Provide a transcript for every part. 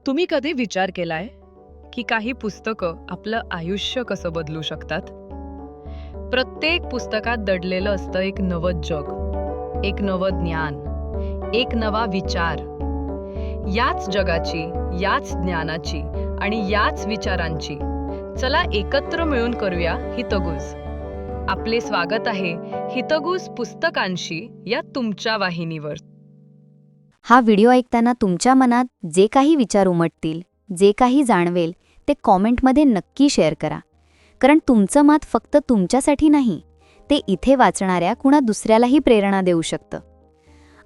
तुम्ही कधी विचार केलाय की काही पुस्तकं आपलं आयुष्य कसं बदलू शकतात? प्रत्येक पुस्तकात दडलेलं असतं एक नवं जग, एक नवं ज्ञान, एक नवा विचार. याच जगाची, याच ज्ञानाची आणि याच विचारांची चला एकत्र मिळून करूया हितगुज. आपले स्वागत आहे हितगुज पुस्तकांशी या तुमच्या वाहिनीवर. हा व्हिडिओ ऐकताना तुमच्या मनात जे काही विचार उमटतील, जे काही जाणवेल, ते कॉमेंटमध्ये नक्की शेअर करा. कारण तुमचं मत फक्त तुमच्यासाठी नाही, ते इथे वाचणाऱ्या कुणा दुसऱ्यालाही प्रेरणा देऊ शकतं.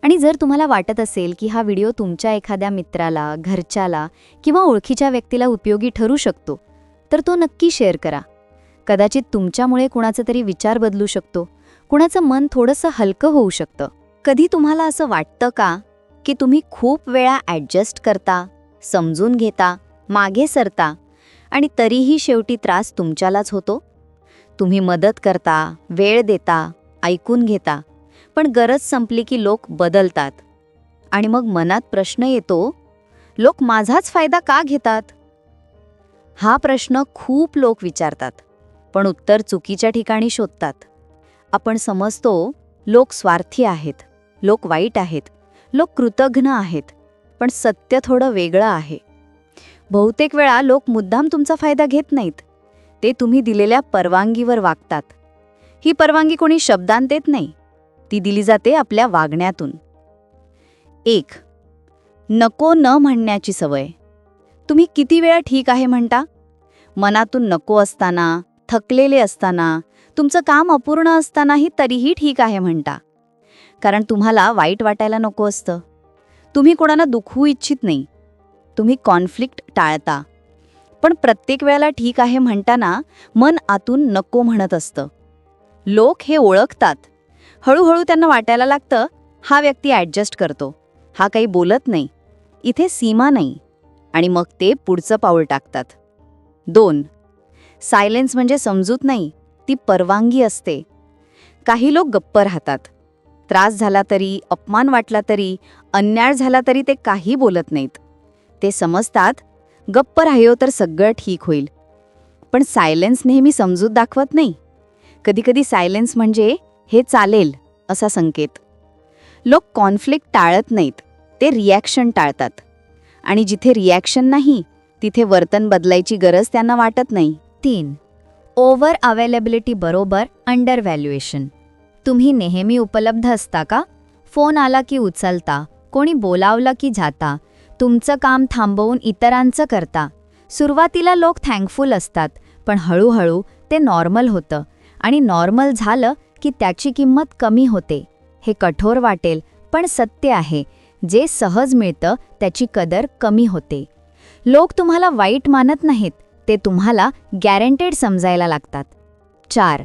आणि जर तुम्हाला वाटत असेल की हा व्हिडिओ तुमच्या एखाद्या मित्राला, घरच्याला किंवा ओळखीच्या व्यक्तीला उपयोगी ठरू शकतो, तर तो नक्की शेअर करा. कदाचित तुमच्यामुळे कुणाचा तरी विचार बदलू शकतो, कुणाचं मन थोडंसं हलकं होऊ शकतं. कधी तुम्हाला असं वाटतं का की तुम्ही खूप वेळा ॲडजस्ट करता, समजून घेता, मागे सरता आणि तरीही शेवटी त्रास तुमच्यालाच होतो? तुम्ही मदत करता, वेळ देता, ऐकून घेता, पण गरज संपली की लोक बदलतात. आणि मग मनात प्रश्न येतो, लोक माझाच फायदा का घेतात? हा प्रश्न खूप लोक विचारतात, पण उत्तर चुकीच्या ठिकाणी शोधतात. आपण समजतो लोक स्वार्थी आहेत, लोक वाईट आहेत, लोक कृतघ्न आहेत, पण सत्य थोडं वेगळं आहे. बहुतेक वेळा लोक मुद्दाम तुमचा फायदा घेत नाहीत, ते तुम्ही दिलेल्या परवानगीवर वागतात. ही परवानगी कोणी शब्दांत देत नाही, ती दिली जाते आपल्या वागण्यातून. 1. नको न म्हणण्याची सवय. तुम्ही किती वेळा ठीक आहे म्हणता? मनातून नको असताना, थकलेले असताना, तुमचं काम अपूर्ण असतानाही तरीही ठीक आहे म्हणता. कारण तुम्हाला वाईट वाटायला नको असतं. तुम्ही कोणाला दुखवू इच्छित नाही. तुम्ही कॉन्फ्लिक्ट टाळता. पण प्रत्येक वेळेला ठीक आहे म्हणताना मन आतून नको म्हणत असतं. लोक हे ओळखतात. हळूहळू त्यांना वाटायला लागतं, हा व्यक्ती ॲडजस्ट करतो, हा काही बोलत नाही, इथे सीमा नाही, आणि मग ते पुढचं पाऊल टाकतात. 2. सायलेन्स म्हणजे समजूत नाही, ती परवानगी असते. काही लोक गप्प राहतात. त्रास झाला तरी, अपमान वाटला तरी, अन्याय झाला तरी ते काही बोलत नाहीत. ते समजतात, गप्प राहियो तर सगळं ठीक होईल. पण सायलेन्स नेहमी समजूत दाखवत नाही. कधीकधी सायलेन्स म्हणजे हे चालेल असा संकेत. लोक कॉन्फ्लिक्ट टाळत नाहीत, ते रिॲक्शन टाळतात. आणि जिथे रिॲक्शन नाही, तिथे वर्तन बदलायची गरज त्यांना वाटत नाही. 3. ओव्हर अवेलेबिलिटी बरोबर अंडर व्हॅल्युएशन. तुम्ही नेहमी उपलब्ध असता का? फोन आला की उचलता, कोणी बोलावलं की जाता, तुमचं काम थांबवून इतरांचं करता. सुरुवातीला लोक थँकफुल असतात, पण हळूहळू ते नॉर्मल होतं. आणि नॉर्मल झालं की त्याची किंमत कमी होते. हे कठोर वाटेल, पण सत्य आहे. जे सहज मिळतं त्याची कदर कमी होते. लोक तुम्हाला वाईट मानत नाहीत, ते तुम्हाला गॅरंटेड समजायला लागतात. 4.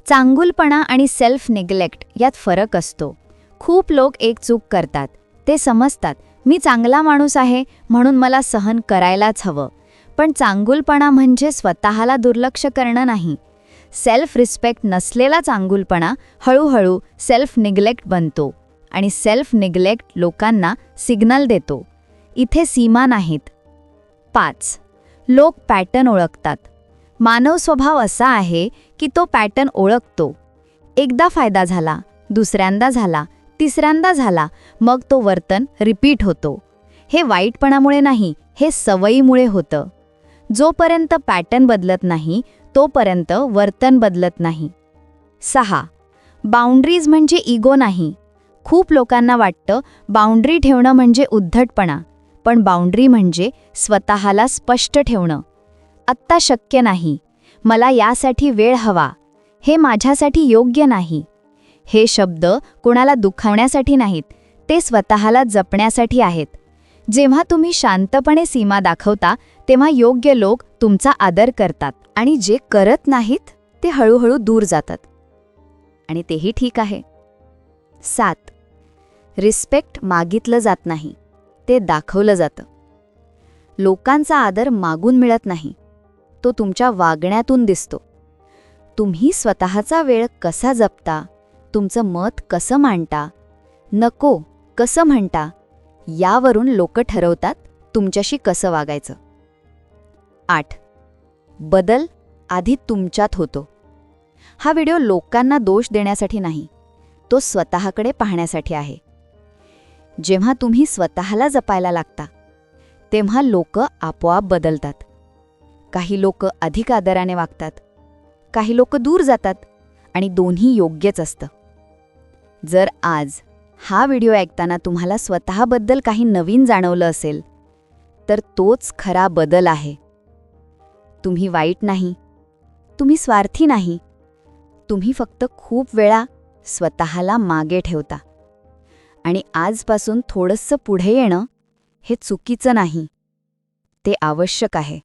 चांगुलपणा आणि सेल्फ निग्लेक्ट यात फरक असतो. खूप लोक एक चूक करतात. ते समजतात, मी चांगला माणूस आहे म्हणून मला सहन करायलाच हवं. पण चांगुलपणा म्हणजे स्वतःला दुर्लक्ष करणं नाही. सेल्फ रिस्पेक्ट नसलेला चांगुलपणा हळूहळू सेल्फ निग्लेक्ट बनतो. आणि सेल्फ निग्लेक्ट लोकांना सिग्नल देतो, इथे सीमा नाहीत. 5. लोक पॅटर्न ओळखतात. मानव स्वभाव असा आहे की तो पॅटर्न ओळखतो. एकदा फायदा झाला, दुसऱ्यांदा झाला, तिसऱ्यांदा झाला, मग तो वर्तन रिपीट होतो. हे वाईटपणामुळे नाही, हे सवयीमुळे होतं. जोपर्यंत पॅटर्न बदलत नाही, तोपर्यंत वर्तन बदलत नाही. 6. बाउंड्रीज म्हणजे इगो नाही. खूप लोकांना वाटतं बाउंड्री ठेवणं म्हणजे उद्धटपणा, पण बाउंड्री म्हणजे स्वतःला स्पष्ट ठेवणं. आत्ता शक्य नाही, मला यासाठी वेळ हवा, हे माझ्यासाठी योग्य नाही. हे शब्द कोणाला दुखावण्यासाठी नाहीत, ते स्वतःला जपण्यासाठी आहेत. जेव्हा तुम्ही शांतपणे सीमा दाखवता, तेव्हा योग्य लोक तुमचा आदर करतात आणि जे करत नाहीत ते हळूहळू दूर जातात. आणि तेही ठीक आहे. 7. रिस्पेक्ट मागितलं जात नाही, ते दाखवलं जातं. लोकांचा आदर मागून मिळत नाही, तो तुमच्या वागण्यातून दिसतो. तुम्ही स्वतःचा वेळ कसा जपता, तुमचं मत कसं मांडता, नको कसं म्हणता, यावरून लोक ठरवतात तुमच्याशी कसं वागायचं. 8. बदल आधी तुमच्यात होतो. हा व्हिडिओ लोकांना दोष देण्यासाठी नाही, तो स्वतःकडे पाहण्यासाठी आहे. जेव्हा तुम्ही स्वतःला जपायला लागता तेव्हा लोक आपोआप बदलतात. काही लोक अधिक आदराने वागतात, काही लोक दूर जातात, आणि दोन्ही योग्यच असतं. जर आज हा व्हिडिओ ऐकताना तुम्हाला स्वतःबद्दल काही नवीन जाणवलं असेल तर तोच खरा बदल आहे. तुम्ही वाईट नाही, तुम्ही स्वार्थी नाही, तुम्ही फक्त खूप वेळा स्वतःला मागे ठेवता. आणि आजपासून थोडंसं पुढे येणं हे चुकीचं नाही, ते आवश्यक आहे.